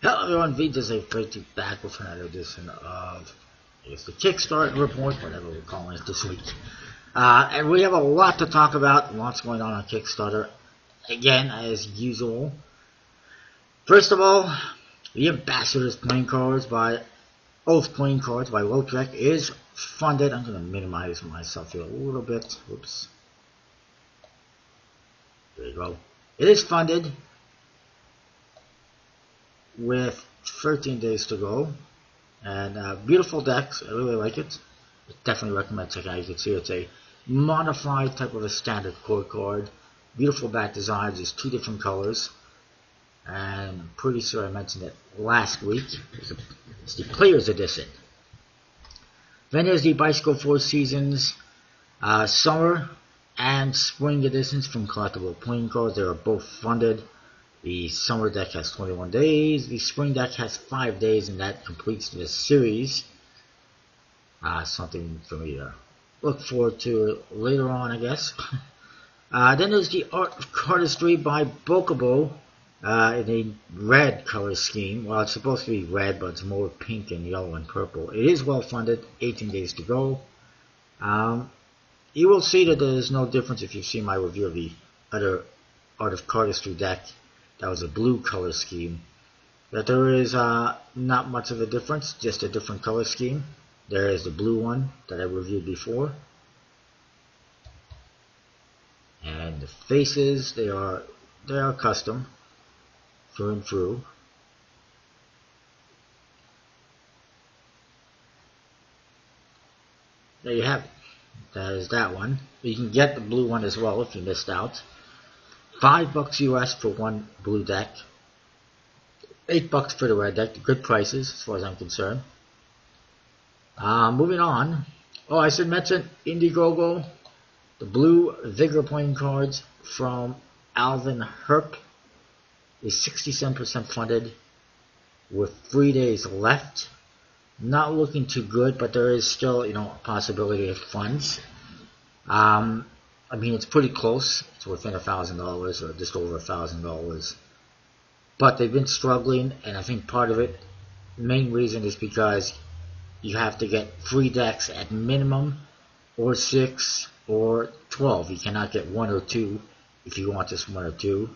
Hello everyone, VJ's back with another edition of the Kickstarter report, whatever we're calling it this week. And we have a lot to talk about, lots going on Kickstarter, again, as usual. First of all, the Ambassadors playing cards by Oath Playing Cards by Lotrek is funded. I'm going to minimize myself here a little bit. Oops. There you go. It is funded with 13 days to go, and beautiful decks. I really like it. I definitely recommend checking out. You can see it's a modified type of a standard core card. Beautiful back designs. There's two different colors, and I'm pretty sure I mentioned it last week. It's the Players Edition. Then there's the Bicycle Four Seasons Summer and Spring Editions from Collectible Playing Cards. They are both funded. The summer deck has 21 days, the spring deck has 5 days, and that completes the series. Something for me to look forward to later on, I guess. Then there's the Art of Cardistry by Bokobo in a red color scheme. Well, it's supposed to be red, but it's more pink and yellow and purple. It is well funded, 18 days to go. You will see that there's no difference if you see my review of the other Art of Cardistry deck. That was a blue color scheme. That there is not much of a difference, just a different color scheme. There is the blue one that I reviewed before. And the faces, they are custom through and through. There you have it. That is that one. You can get the blue one as well if you missed out. $5 US for one blue deck, $8 for the red deck. Good prices as far as I'm concerned. Moving on. Oh, I should mention Indiegogo, the blue Vigor playing cards from Alvin Herp is 67% funded with 3 days left. Not looking too good, but there is still, a possibility of funds. I mean, it's pretty close. It's within $1,000 or just over $1,000. But they've been struggling, and I think part of it, the main reason is because you have to get 3 decks at minimum, or 6, or 12. You cannot get 1 or 2 if you want just 1 or 2.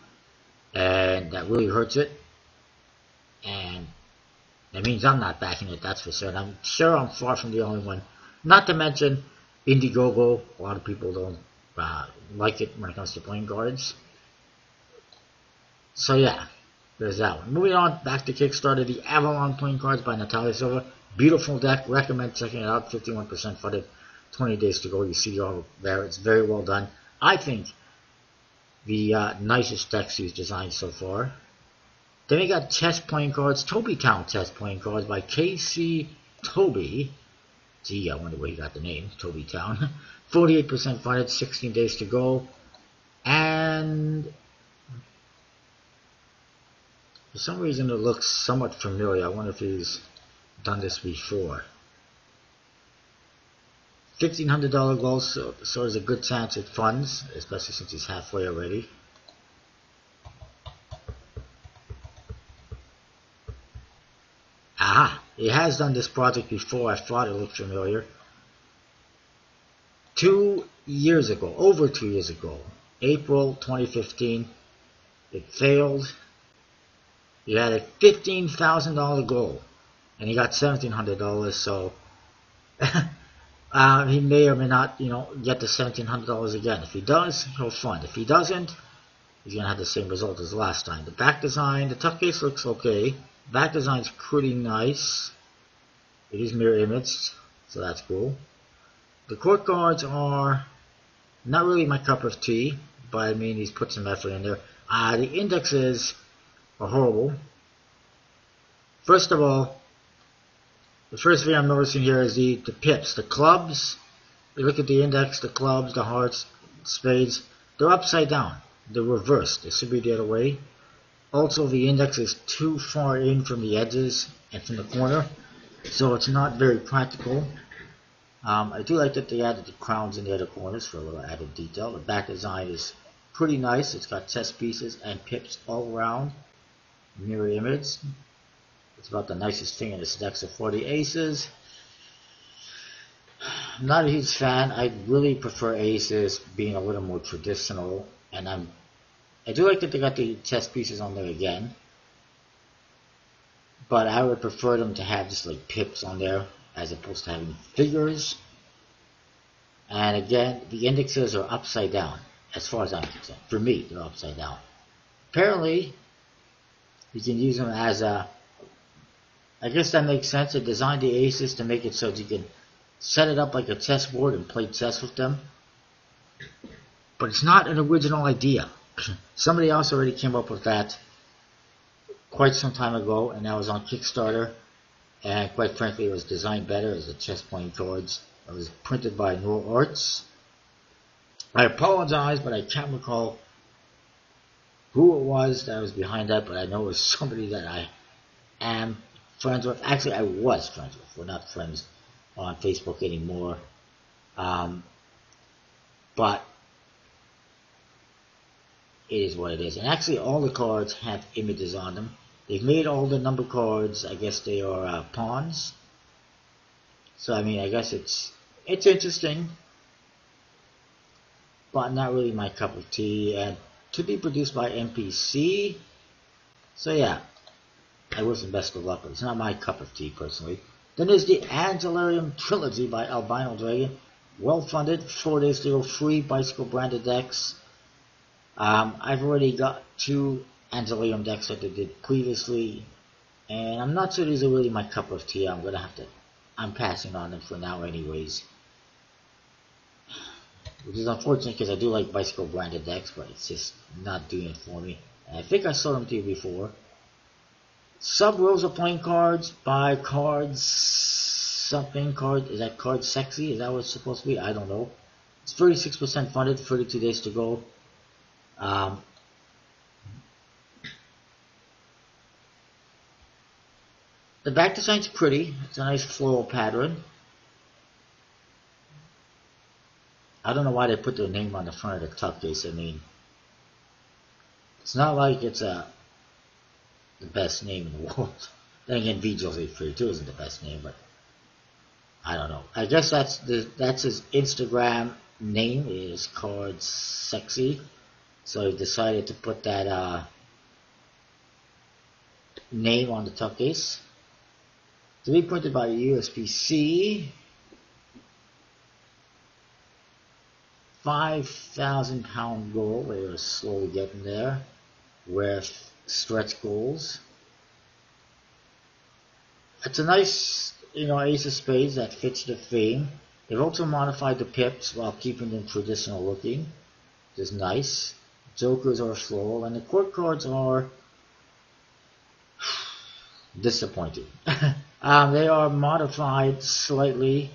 And that really hurts it. And that means I'm not backing it, that's for certain. I'm sure I'm far from the only one. Not to mention Indiegogo. A lot of people don't like it when it comes to playing cards. So yeah, there's that one. Moving on, back to Kickstarter, the Avalon playing cards by Natalia Silva. Beautiful deck, recommend checking it out. 51% funded, 20 days to go. You see all there, it's very well done. I think the nicest deck she's designed so far. Then we got chess playing cards, Toby Town chess playing cards by KC Toby. Gee, I wonder where he got the name, Toby Town. 48% funded, 16 days to go. And for some reason it looks somewhat familiar. I wonder if he's done this before. $1,500 goal, so there's a good chance it funds, especially since he's halfway already. Aha! He has done this project before. I thought it looked familiar. 2 years ago, over 2 years ago, April 2015, it failed. He had a $15,000 goal, and he got $1,700. So he may or may not, get the $1,700 again. If he does, he'll fund. If he doesn't, he's gonna have the same result as last time. The back design, the tuck case looks okay. Back design's pretty nice. It is mirror imaged, so that's cool. The court cards are not really my cup of tea, but I mean, he's put some effort in there. The indexes are horrible. First of all, the first thing I'm noticing here is the pips, the clubs. You look at the index, the clubs, the hearts, spades, they're upside down. They're reversed. They should be the other way. Also, the index is too far in from the edges and from the corner, so it's not very practical. I do like that they added the crowns in the other corners for a little added detail. The back design is pretty nice. It's got chess pieces and pips all around. Mirror image. It's about the nicest thing in this deck so far. The aces, I'm not a huge fan. I really prefer aces being a little more traditional, and I do like that they got the chess pieces on there again, but I would prefer them to have just like pips on there as opposed to having figures. And again, the indexes are upside down as far as I'm concerned. For me, they're upside down. Apparently, you can use them as a, I guess that makes sense. They designed the aces to make it so that you can set it up like a chessboard and play chess with them. But it's not an original idea. Somebody else already came up with that quite some time ago, and that was on Kickstarter. And quite frankly, it was designed better as a chess playing cards. It was printed by Noor Arts. I apologize, but I can't recall who it was that was behind that, but I know it was somebody that I am friends with. Actually, I was friends with. We're not friends on Facebook anymore. But it is what it is. And actually, all the cards have images on them. They've made all the number cards, I guess they are pawns. So, I mean, I guess it's interesting, but not really my cup of tea. And to be produced by NPC. So, yeah, I wish them best of luck, but it's not my cup of tea, personally. Then there's the Angelarium Trilogy by Albino Dragon. Well funded, 4 days to go, free bicycle branded decks. I've already got 2 Angelarium decks that I did previously, and I'm not sure these are really my cup of tea. I'm passing on them for now anyways. Which is unfortunate because I do like bicycle branded decks, but it's just not doing it for me. And I think I sold them to you before. Sub Rosa playing cards by Cards something card. Is that Card Sexy? Is that what it's supposed to be? I don't know. It's 36% funded, 32 days to go. The back design's pretty. It's a nice floral pattern. I don't know why they put their name on the front of the tuck case. I mean, it's not like it's the best name in the world. Then again, VJOS832 isn't the best name, but I don't know. I guess that's his Instagram name is Card Sexy. So he decided to put that name on the tuck case. To be printed by USPC. 5,000 pound goal. We're slowly getting there with stretch goals. It's a nice, ace of spades that fits the theme. They've also modified the pips while keeping them traditional looking, which is nice. Jokers are floral, and the court cards are disappointing. They are modified slightly,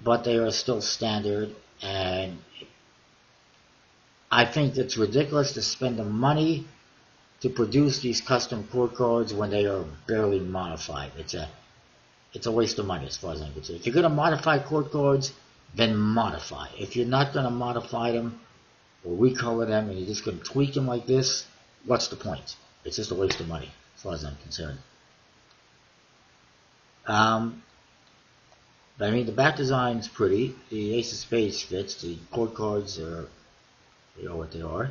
but they are still standard, and I think it's ridiculous to spend the money to produce these custom court cards when they are barely modified. It's a waste of money as far as I'm concerned. If you're going to modify court cards, then modify. If you're not going to modify them or recolor them and you're just going to tweak them like this, what's the point? It's just a waste of money as far as I'm concerned. But I mean, the back design's pretty. The ace of spades fits. The court cards are, what they are.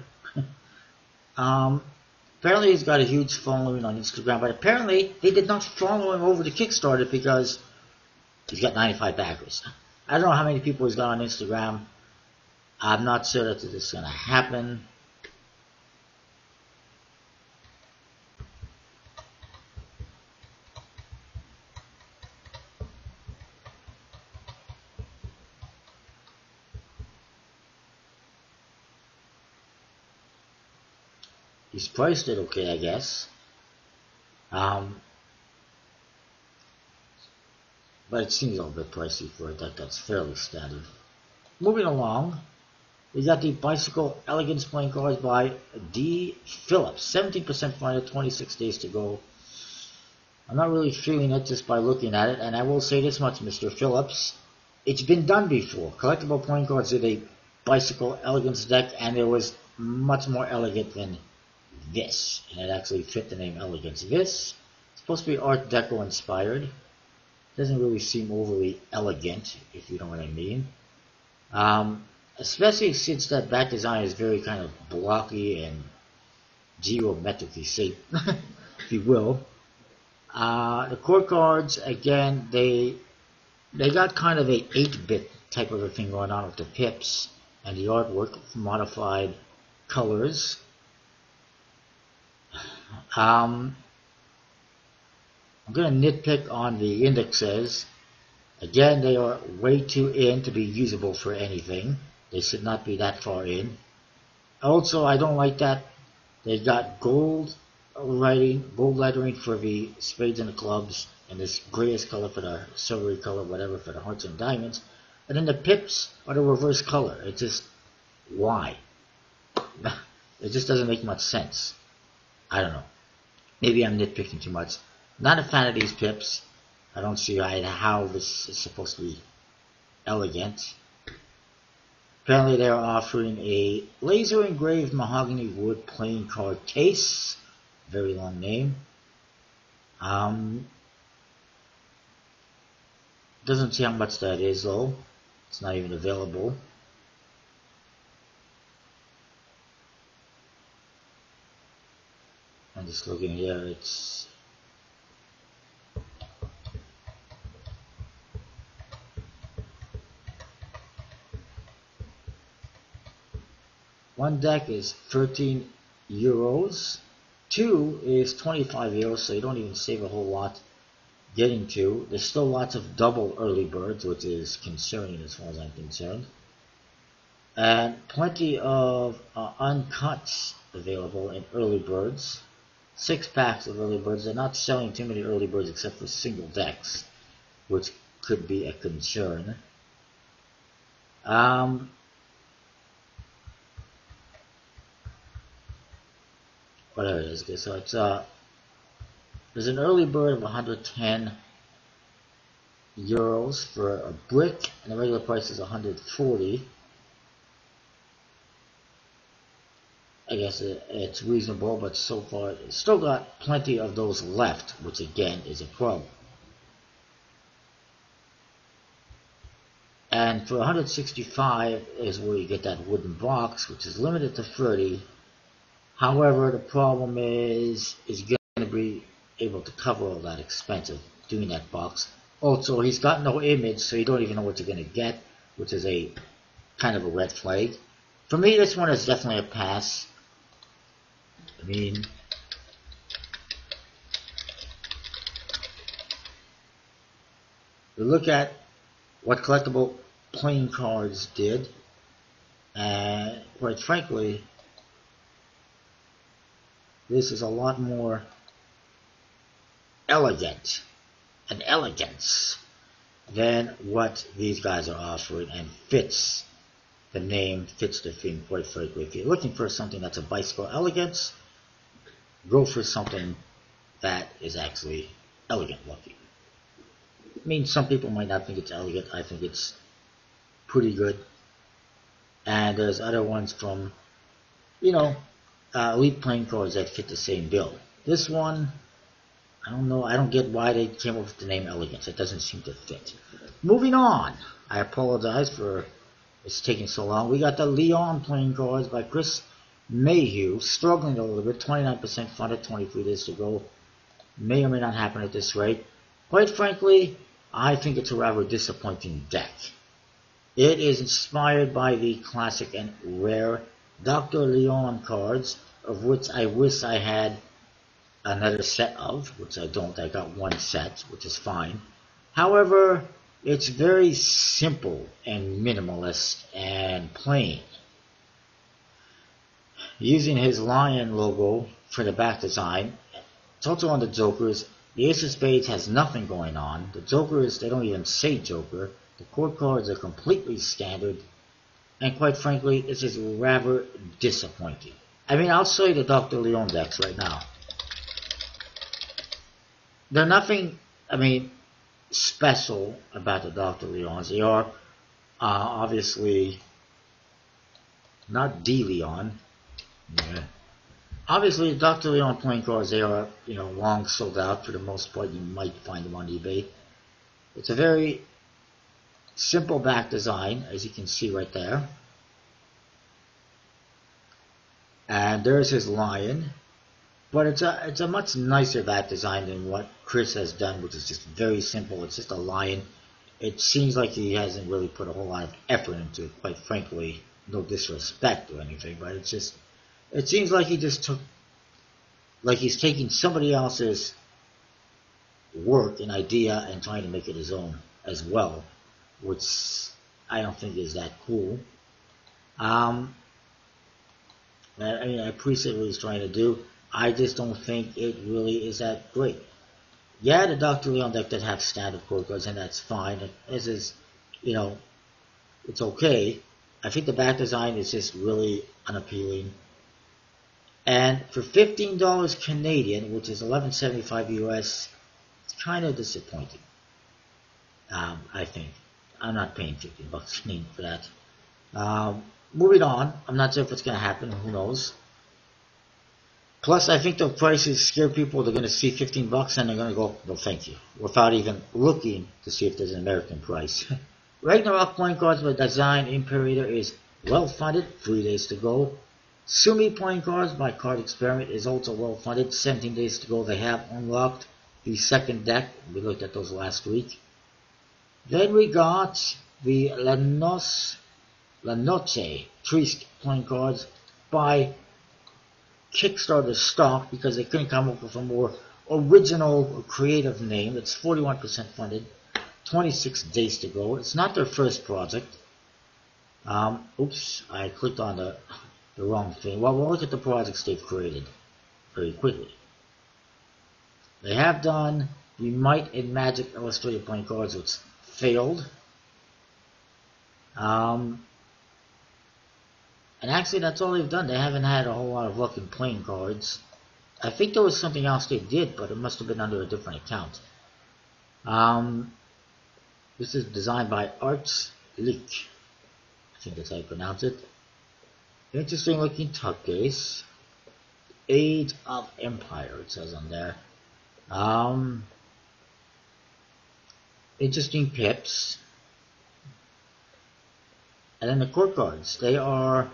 Apparently he's got a huge following on Instagram, but apparently they did not follow him over to Kickstarter because he's got 95 backers. I don't know how many people he's got on Instagram. I'm not sure that this is going to happen. He's priced it okay, I guess. But it seems a little bit pricey for a deck that's fairly standard. Moving along, we got the Bicycle Elegance playing cards by D. Phillips. 17% funded, 26 days to go. I'm not really feeling it just by looking at it, and I will say this much, Mr. Phillips. It's been done before. Collectible playing cards did a Bicycle Elegance deck, and it was much more elegant than this, and it actually fit the name Elegance. This is supposed to be Art Deco inspired. Doesn't really seem overly elegant, if you know what I mean. Especially since that back design is very kind of blocky and geometrically shaped, if you will. The core cards, again, they got kind of a 8-bit type of a thing going on with the pips and the artwork, modified colors. I'm going to nitpick on the indexes. Again, they are way too in to be usable for anything. They should not be that far in. Also, I don't like that they got gold lettering for the spades and the clubs, and this grayish color for the silvery color, whatever, for the hearts and diamonds. And then the pips are the reverse color. It's just, why? It just doesn't make much sense. I don't know. Maybe I'm nitpicking too much. Not a fan of these pips. I don't see how this is supposed to be elegant. Apparently they're offering a laser engraved mahogany wood playing card case. Very long name. Doesn't see how much that is though. It's not even available. I'm just looking here. It's one deck is 13 euros. 2 is 25 euros, so you don't even save a whole lot getting to. There's still lots of double early birds, which is concerning as far as I'm concerned. And plenty of uncuts available in early birds. 6 packs of early birds. They're not selling too many early birds except for single decks, which could be a concern. Whatever it is. Okay, so it's there's an early bird of 110 euros for a brick, and the regular price is 140. I guess it's reasonable, but so far it's still got plenty of those left, which again is a problem. And for 165 is where you get that wooden box, which is limited to 30. However, the problem is going to be able to cover all that expense of doing that box. Also, he's got no image, so you don't even know what you're going to get, which is a kind of a red flag. For me, this one is definitely a pass. I mean, we look at what collectible playing cards did, and quite frankly, this is a lot more elegant and elegance than what these guys are offering, and fits the name, fits the theme, quite frankly. If you're looking for something that's a bicycle elegance, go for something that is actually elegant looking. I mean, some people might not think it's elegant. I think it's pretty good. And there's other ones from, elite playing cards that fit the same bill. This one, I don't know. I don't get why they came up with the name elegance. It doesn't seem to fit. Moving on. I apologize for it's taking so long. We got the Leon playing cards by Chris Mayhew, struggling a little bit. 29% funded, 23 days to go. May or may not happen at this rate. Quite frankly, I think it's a rather disappointing deck. It is inspired by the classic and rare Dr. Leon cards, of which I wish I had another set of, which I don't. I got one set, which is fine. However, it's very simple and minimalist and plain. Using his lion logo for the back design. It's also on the Jokers. The Ace of Spades has nothing going on. The Jokers, they don't even say Joker. The core cards are completely standard. And quite frankly, this is rather disappointing. I mean, I'll show you the Dr. Leon decks right now. They're nothing, special about the Dr. Leons. They are obviously not D. Leon. Yeah. Obviously, Dr. Leon playing cards, they are, long sold out for the most part. You might find them on eBay. It's a very simple back design, as you can see right there. And there's his lion. But it's a much nicer back design than what Chris has done, which is just very simple. It's just a lion. It seems like he hasn't really put a whole lot of effort into it, quite frankly. No disrespect or anything, but it seems like he just he's taking somebody else's work and idea and trying to make it his own as well, which I don't think is that cool. I appreciate what he's trying to do. I just don't think it really is that great. Yeah, the Dr. Leon deck did have standard core cards, and that's fine. This is, it's okay. I think the back design is just really unappealing. And for $15 Canadian, which is $11.75 US, it's kind of disappointing. I think. I'm not paying $15 Canadian for that. Moving on. I'm not sure if it's going to happen. Who knows? Plus, I think the prices scare people. They're going to see $15 and they're going to go, no thank you, without even looking to see if there's an American price. Ragnarok playing cards by Design Imperator is well funded, 3 days to go. Sumi playing cards by Card Experiment is also well funded, 17 days to go. They have unlocked the second deck. We looked at those last week. Then we got the La Noche Triste playing cards by Kickstarter stock because they couldn't come up with a more original or creative name. It's 41% funded, 26 days to go. It's not their first project. Oops, I clicked on the wrong thing. Well, we'll look at the projects they've created very quickly. They have done the Might and Magic illustrated playing cards, which failed. And actually, that's all they've done. They haven't had a whole lot of luck in playing cards. I think there was something else they did, but it must have been under a different account. This is designed by Arts Leak. I think that's how you pronounce it. Interesting looking tuck case. Age of Empire, it says on there. Interesting pips. And then the court cards. They are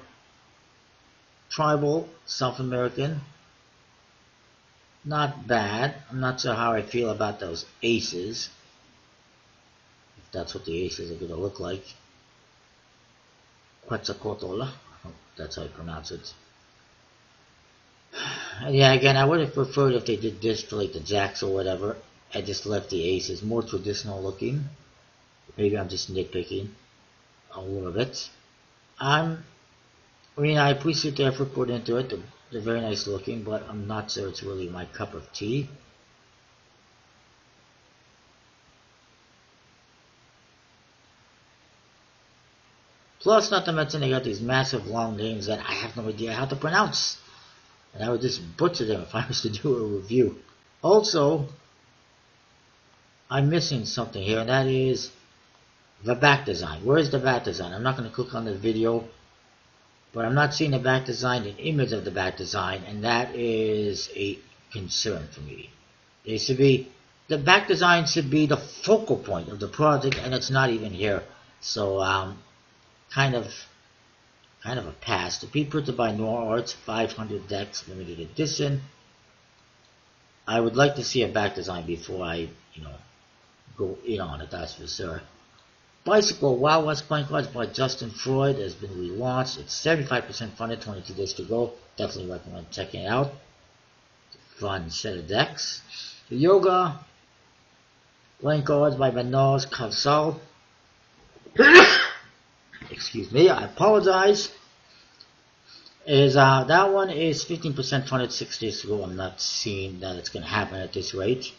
tribal, South American. Not bad. I'm not sure how I feel about those aces. If that's what the aces are going to look like. Quetzalcoatl. I hope that's how you pronounce it. And yeah, again, I would have preferred if they did this for like the jacks or whatever. I just left the aces more traditional looking. Maybe I'm just nitpicking a little bit. I appreciate the effort put into it. They're very nice looking, but I'm not sure it's really my cup of tea. Plus, not to mention, they got these massive long names that I have no idea how to pronounce. And I would just butcher them if I was to do a review. Also, I'm missing something here, and that is the back design. Where is the back design? I'm not going to click on the video, but I'm not seeing the back design, an image of the back design, and that is a concern for me. The back design should be the focal point of the project, and it's not even here. So, kind of a pass. To be printed by Noir Arts, 500 decks, limited edition. I would like to see a back design before I, go in on it, that's for sure. Bicycle Wild West playing cards by Justin Freud has been relaunched. It's 75% funded, 22 days to go. Definitely recommend checking it out. It's a fun set of decks. The Yoga playing cards by Manoj Kavsal. Excuse me, I apologize. That one is 15% funded, 6 days to go. I'm not seeing that it's going to happen at this rate.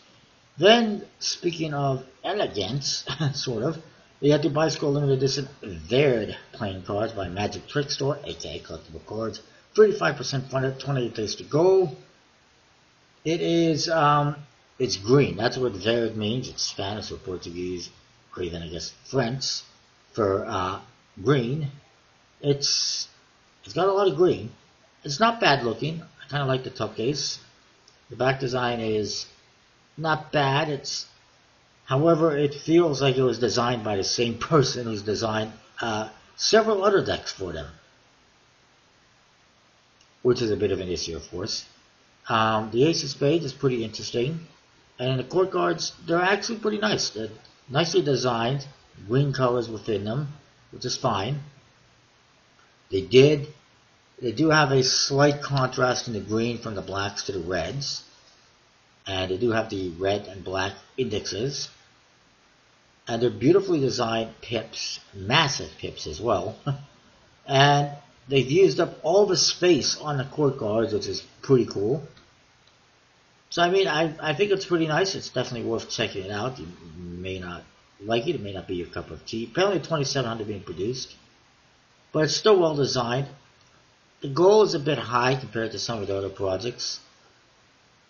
Then, speaking of elegance, sort of, we have the Bicycle Limited Edition Verd playing cards by Magic Trick Store, aka collectible cards. 35% funded, 28 days to go. It is, it's green. That's what Verd means. It's Spanish or Portuguese, or even, I guess, French for green. It's got a lot of green. It's not bad looking. I kind of like the top case. The back design is not bad. However, it feels like it was designed by the same person who's designed several other decks for them, which is a bit of an issue, of course. The Ace of Spades is pretty interesting, and the court cards, they're actually pretty nice. They're nicely designed, green colors within them, which is fine. They do have a slight contrast in the green from the blacks to the reds, and they do have the red and black indexes, and they're beautifully designed pips, massive pips as well, and they've used up all the space on the court cards, which is pretty cool. So I mean, I think it's pretty nice. It's definitely worth checking it out. You may not like it may not be your cup of tea. Apparently 2700 being produced, but it's still well designed. The goal is a bit high compared to some of the other projects,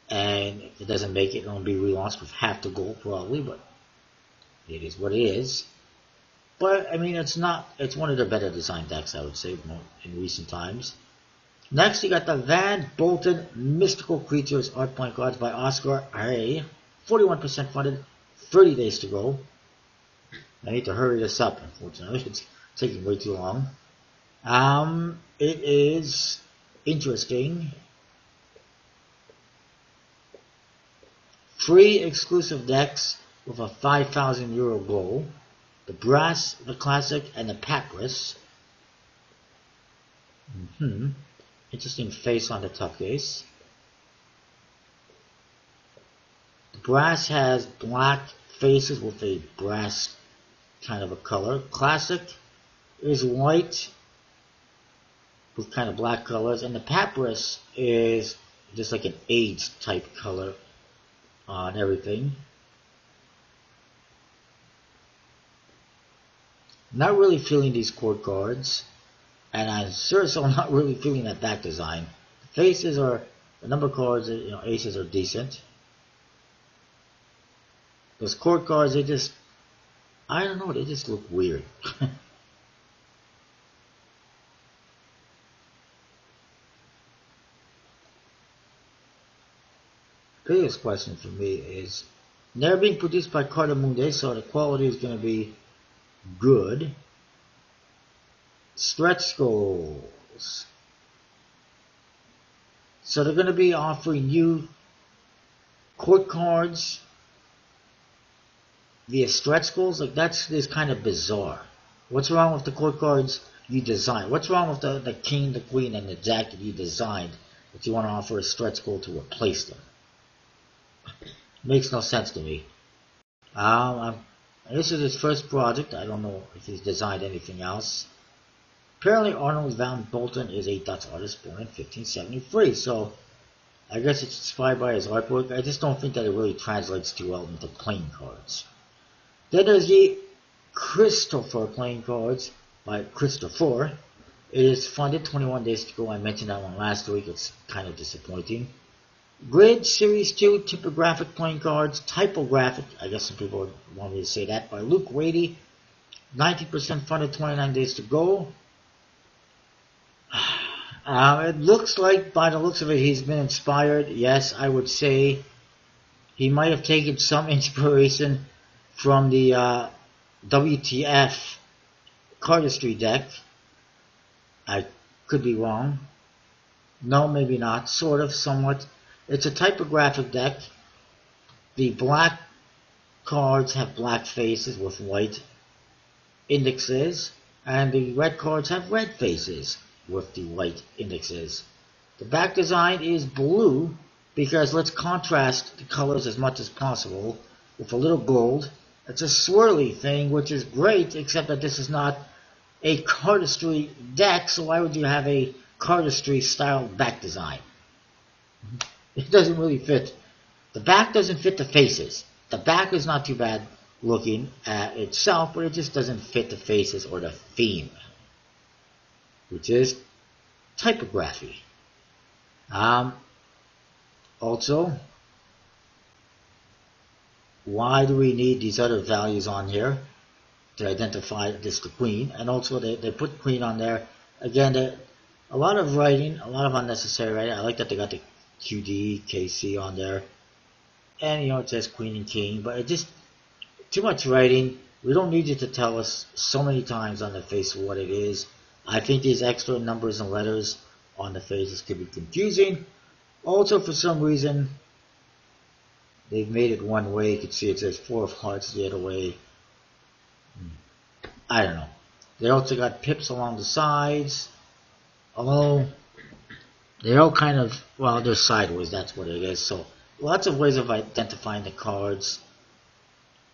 and if it doesn't make it, it'll be relaunched with half the goal probably, but it is what it is. But I mean, it's one of the better designed decks, I would say, in recent times. Next, you got the Van Bolton Mystical Creatures Art Playing Cards by Oscar A. 41% funded, 30 days to go. I need to hurry this up, unfortunately. It's taking way too long. It is interesting. 3 exclusive decks with a €5,000 goal. The Brass, the Classic, and the Papyrus. Interesting face on the top case. The Brass has black faces with a brass kind of a color. Classic is white with kind of black colors, and the Papyrus is just like an AIDS type color on everything. Not really feeling these court cards, and I'm seriously not really feeling that back design. The faces are, the number cards, aces are decent. Those court cards, they just, I don't know, they just look weird. Biggest question for me is, they're being produced by Cardamundi, so the quality is going to be good. Stretch goals. So they're going to be offering you court cards via stretch goals. Like that's kind of bizarre. What's wrong with the court cards you designed? What's wrong with the king, the queen, and the jack that you designed that you want to offer a stretch goal to replace them? Makes no sense to me. This is his first project. I don't know if he's designed anything else. Apparently Arnold Van Bolton is a Dutch artist born in 1573, so I guess it's inspired by his artwork. I just don't think that it really translates too well into playing cards. Then there's the Christopher playing cards by Christopher. It is funded 21 days to go. I mentioned that one last week. It's kind of disappointing. Grid Series 2 typographic playing cards, typographic, I guess some people want me to say that, by Luke Wady. 90% funded, 29 days to go. It looks like, by the looks of it, he's been inspired. Yes, I would say he might have taken some inspiration from the WTF cardistry deck. I could be wrong. No, maybe not. Sort of, somewhat. It's a typographic deck. The black cards have black faces with white indexes, and the red cards have red faces with the white indexes. The back design is blue because let's contrast the colors as much as possible with a little gold. It's a swirly thing, which is great, except that this is not a cardistry deck, so why would you have a cardistry style back design? It doesn't really fit. The back doesn't fit the faces. The back is not too bad looking at itself, but it just doesn't fit the faces or the theme, which is typography. Also, why do we need these other values on here to identify this the queen? And also they put queen on there. Again, A lot of writing, a lot of unnecessary writing. I like that they got the QD, KC on there. And, it says Queen and King, but it just, too much writing. We don't need you to tell us so many times on the face of what it is. I think these extra numbers and letters on the faces could be confusing. Also, for some reason, they've made it one way. You can see it says 4 of hearts the other way. I don't know. They also got pips along the sides. Although, they're all kind of, well, they're sideways. That's what it is. So, lots of ways of identifying the cards.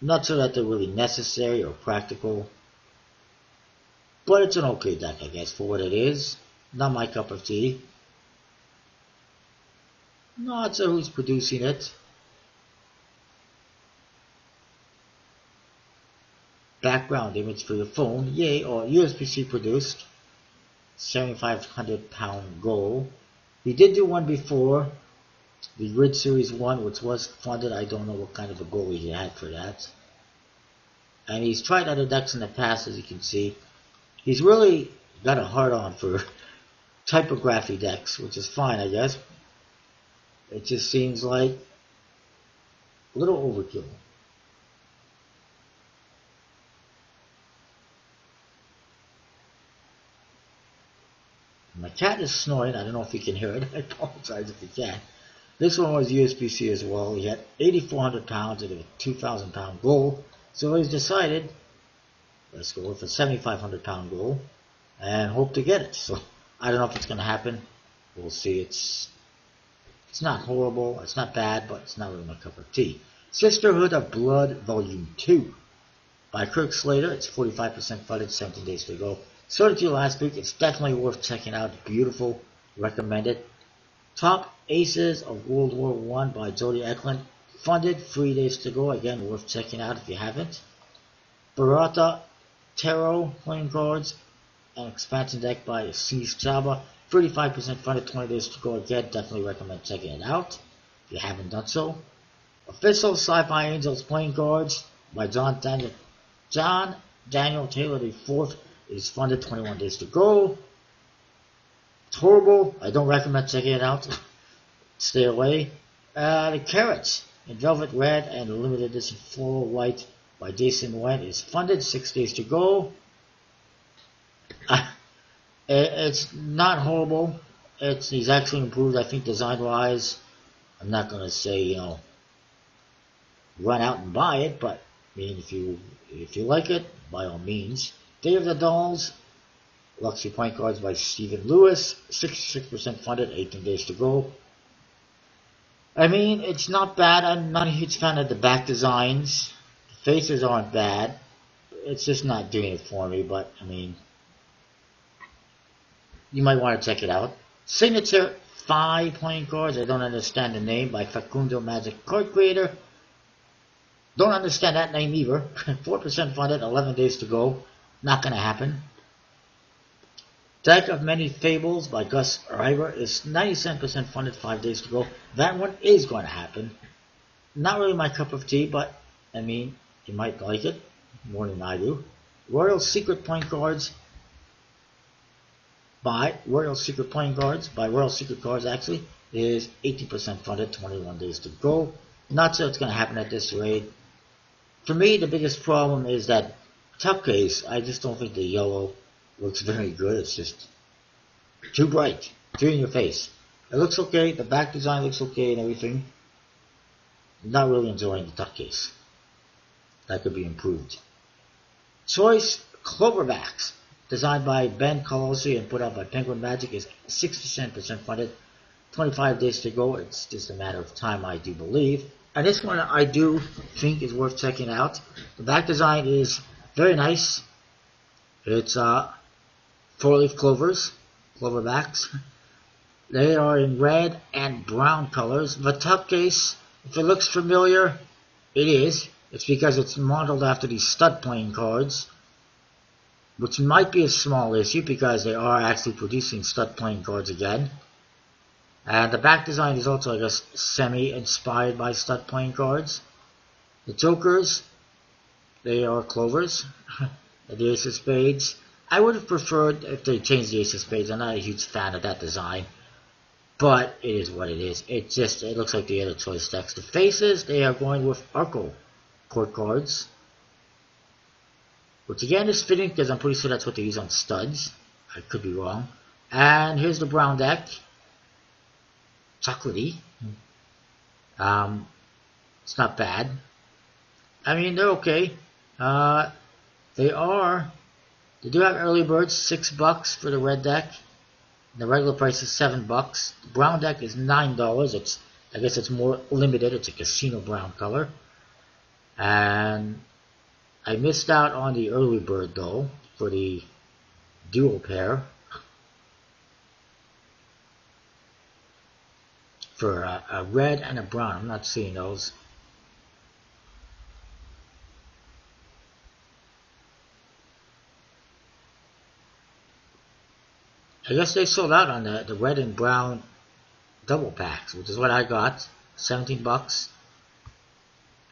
Not sure that they're really necessary or practical. But it's an okay deck, I guess, for what it is. Not my cup of tea. Not sure who's producing it. Background image for your phone. Yay, or USB-C produced. 7,500 pound goal. He did do one before. The Grid Series 1, which was funded. I don't know what kind of a goal he had for that. And he's tried other decks in the past, as you can see. He's really got a hard-on for typography decks, which is fine, I guess. It just seems like a little overkill. My cat is snoring. I don't know if you can hear it. I apologize if you can. This one was USB-C as well. He had 8,400 pounds and a 2,000 pound goal. So he's decided, let's go with a 7,500 pound goal and hope to get it. So I don't know if it's going to happen. We'll see. It's not horrible. It's not bad, but it's not really my cup of tea. Sisterhood of Blood Volume 2 by Kirk Slater. It's 45% funded, 17 days to go. Showed it to you last week. It's definitely worth checking out. Beautiful. Recommend it. Top Aces of World War I by Jody Eklund. Funded, 3 days to go. Again, worth checking out if you haven't. Barata Tarot playing cards. An expansion deck by Assis Chaba. 35% funded, 20 days to go. Again, definitely recommend checking it out if you haven't done so. Official Sci-Fi Angels playing cards by John Daniel Taylor IV is funded, 21 days to go. It's horrible. I don't recommend checking it out. Stay away. The Carrots in Velvet Red and Limited Edition Floral White by Jason Went is funded, 6 days to go. It's not horrible. He's actually improved, I think, design-wise. I'm not going to say, run out and buy it, but I mean, if you like it, by all means. Day of the Dolls, Luxury Point Cards by Stephen Lewis, 66% funded, 18 days to go. I mean, it's not bad. I'm not a huge fan of the back designs. The faces aren't bad. It's just not doing it for me, but I mean, you might want to check it out. Signature 5 playing cards. I don't understand the name, by Facundo Magic Card Creator. Don't understand that name either. 4% funded, 11 days to go. Not going to happen. Deck of Many Fables by Gus River is 97% funded, 5 days to go. That one is going to happen. Not really my cup of tea, but I mean, you might like it more than I do. Royal Secret Playing Cards by Royal Secret Cards actually is 80% funded, 21 days to go. Not sure it's going to happen at this rate. For me, the biggest problem is that top case. I just don't think the yellow looks very good. It's just too bright, too in your face. It looks okay. The back design looks okay and everything. Not really enjoying the top case. That could be improved. Choice Cloverbacks, designed by Ben Colosi and put out by Penguin Magic, is 67% funded. 25 days to go. It's just a matter of time, I do believe. And this one I do think is worth checking out. The back design is very nice. It's 4-leaf cloverbacks. They are in red and brown colors. The top case, if it looks familiar, it is. It's because it's modeled after these stud playing cards, which might be a small issue because they are actually producing stud playing cards again. And the back design is also, I guess, semi-inspired by stud playing cards. The jokers, they are clovers. The ace of spades. I would have preferred if they changed the Ace of Spades. I'm not a huge fan of that design, but it is what it is. It looks like the other choice decks. The faces, they are going with Arco court cards, which again is fitting because I'm pretty sure that's what they use on studs. I could be wrong. And here's the brown deck. Chocolatey. It's not bad. I mean, they're okay. They do have early birds, $6 for the red deck. The regular price is $7. The brown deck is $9. I guess it's more limited. It's a casino brown color. And I missed out on the early bird though for the dual pair. For a red and a brown. I'm not seeing those. I guess they sold out on the red and brown double packs, which is what I got. $17.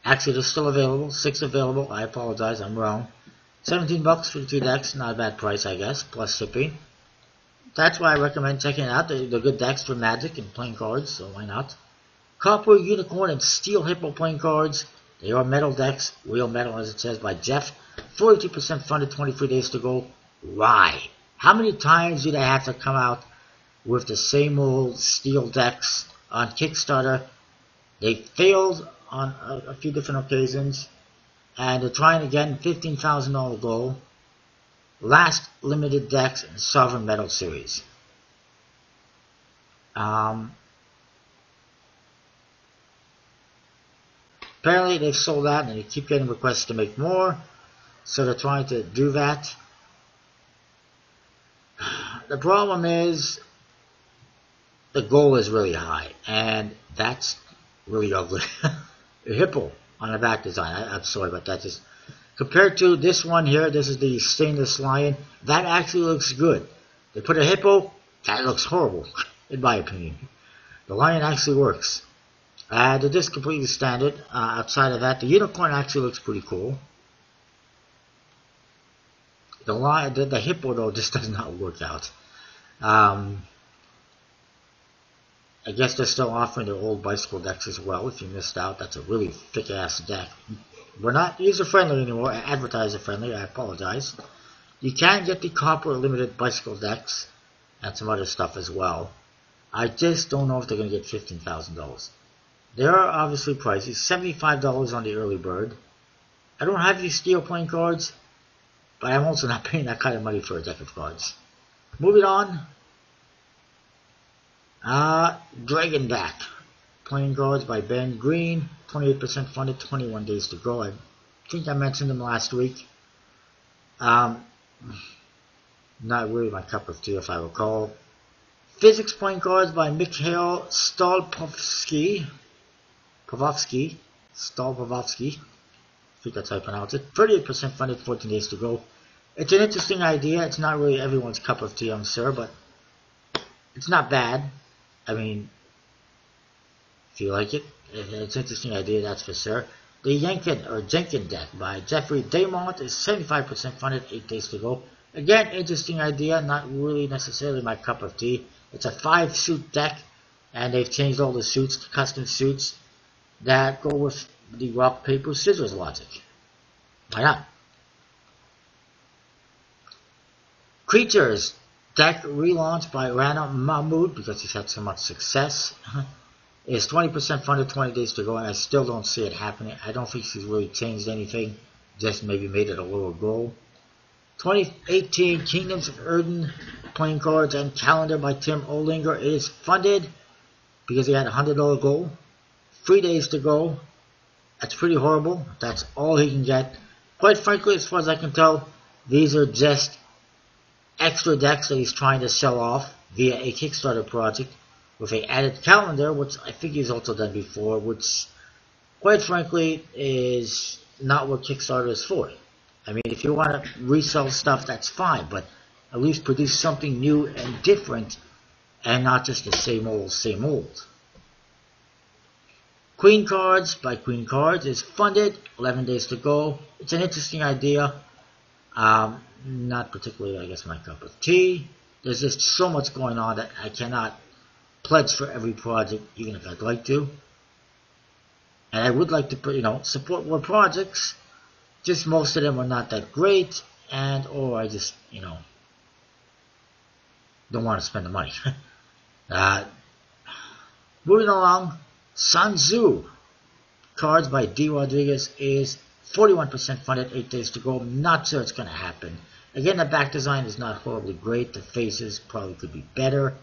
Actually, they're still available. 6 available. I apologize, I'm wrong. $17 for the 2 decks. Not a bad price, I guess, plus shipping. That's why I recommend checking it out. They're good decks for Magic and playing cards, so why not? Copper, Unicorn, and Steel Hippo playing cards. They are metal decks. Real metal, as it says by Jeff. 42% funded, 23 days to go. Why? How many times do they have to come out with the same old steel decks on Kickstarter? They failed on a few different occasions, and they're trying again. $15,000 goal. Last limited decks in Sovereign Metal series. Apparently they've sold out and they keep getting requests to make more, so they're trying to do that. The problem is the goal is really high, and that's really ugly. A hippo on the back design. I'm sorry, but that just compared to this one here, this is the stainless lion. That actually looks good. They put a hippo, that looks horrible, in my opinion. The lion actually works. They're just completely standard. Outside of that, the unicorn actually looks pretty cool. The lion, the hippo though, just does not work out. I guess they're still offering their old bicycle decks as well. If you missed out, that's a really thick ass deck. We're not user friendly anymore, advertiser friendly. I apologize. You can get the copper limited bicycle decks and some other stuff as well. I just don't know if they're going to get $15,000. They are obviously pricey. $75 on the early bird. I don't have these steel playing cards, but I'm also not paying that kind of money for a deck of cards. Moving on. Dragonback. Playing cards by Ben Green. 28% funded, 21 days to go. I think I mentioned them last week. Not really my cup of tea, if I recall. Physics playing cards by Mikhail Stolpovsky. I think that's how I pronounce it. 38% funded, 14 days to go. It's an interesting idea. It's not really everyone's cup of tea, I'm sure, but it's not bad. I mean, if you like it, it's an interesting idea, that's for sure. The Jenkin deck by Jeffrey Daymont is 75% funded, 8 days to go. Again, interesting idea, not really necessarily my cup of tea. It's a 5-suit deck, and they've changed all the suits to custom suits that go with the rock, paper, scissors logic. Why not? Creatures deck relaunch by Rana Mahmood, because he's had so much success. Is 20% funded, 20 days to go, and I still don't see it happening. I don't think she's really changed anything, just maybe made it a lower goal. 2018 Kingdoms of Erden playing cards and calendar by Tim Olinger. It is funded because he had a $100 goal. 3 days to go. That's pretty horrible. That's all he can get. Quite frankly, as far as I can tell, these are just extra decks that he's trying to sell off via a Kickstarter project with an added calendar, which I think he's also done before, which, quite frankly, is not what Kickstarter is for. I mean, if you want to resell stuff, that's fine, but at least produce something new and different, and not just the same old, same old. Queen Cards by Queen Cards is funded, 11 days to go. It's an interesting idea. not particularly, I guess, my cup of tea. There's just so much going on that I cannot pledge for every project, even if I'd like to. And I would like to, support more projects. Just most of them are not that great, or I just, don't want to spend the money. Moving along, Sun Tzu cards by D. Rodriguez is 41% funded, 8 days to go. I'm not sure it's going to happen. Again, the back design is not horribly great. The faces probably could be better.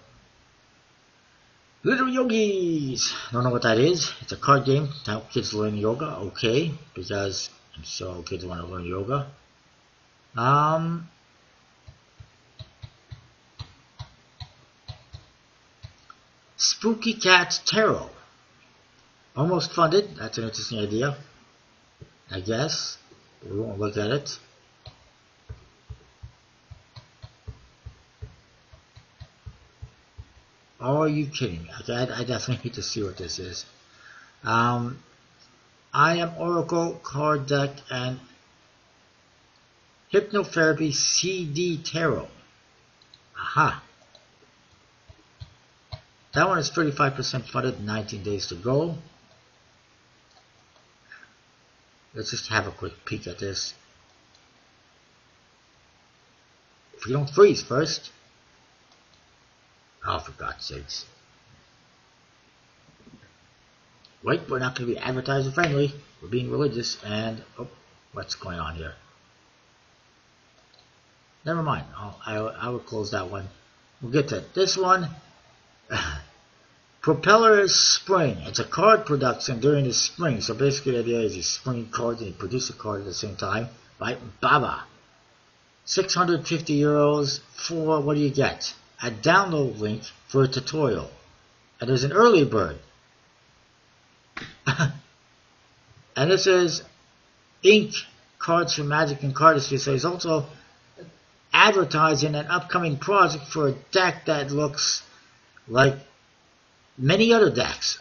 Little Yogis. Don't know what that is. It's a card game to help kids learn yoga. Okay, because I'm sure kids want to learn yoga. Spooky Cats Tarot. Almost funded. That's an interesting idea, I guess. We won't look at it. Oh, are you kidding me? I definitely need to see what this is. I Am Oracle card deck and Hypnotherapy CD Tarot. Aha. That one is 35% funded, 19 days to go. Let's just have a quick peek at this. If you don't freeze first. Oh, for God's sakes. Wait, we're not going to be advertiser friendly. We're being religious, and oh, what's going on here? Never mind. I will close that one. We'll get to this one. Propeller Spring. It's a card production during the spring. So basically the idea is you spring cards and you produce a card at the same time. By Baba. 650 euros for, what do you get? A download link for a tutorial. And there's an early bird. And this is ink cards for magic and cardistry. So he's also advertising an upcoming project for a deck that looks like many other decks.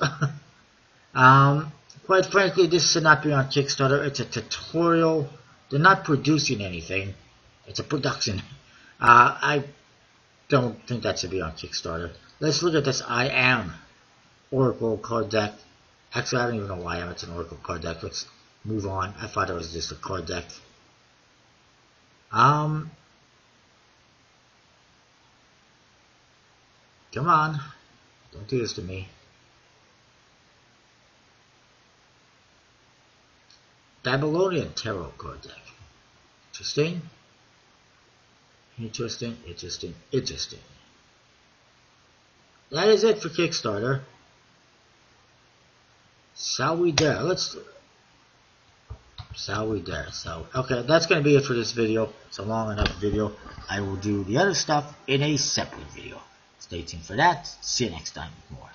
Quite frankly, this should not be on Kickstarter. It's a tutorial. They're not producing anything. It's a production. I don't think that should be on Kickstarter. Let's look at this I Am Oracle card deck. Actually, I don't even know why it's an Oracle card deck. Let's move on. I thought it was just a card deck. Come on. Don't do this to me. Babylonian Tarot card deck. Interesting. Interesting, interesting, interesting. That is it for Kickstarter. Shall we dare? Shall we dare? Okay, that's going to be it for this video. It's a long enough video. I will do the other stuff in a separate video. Stay tuned for that. See you next time with more.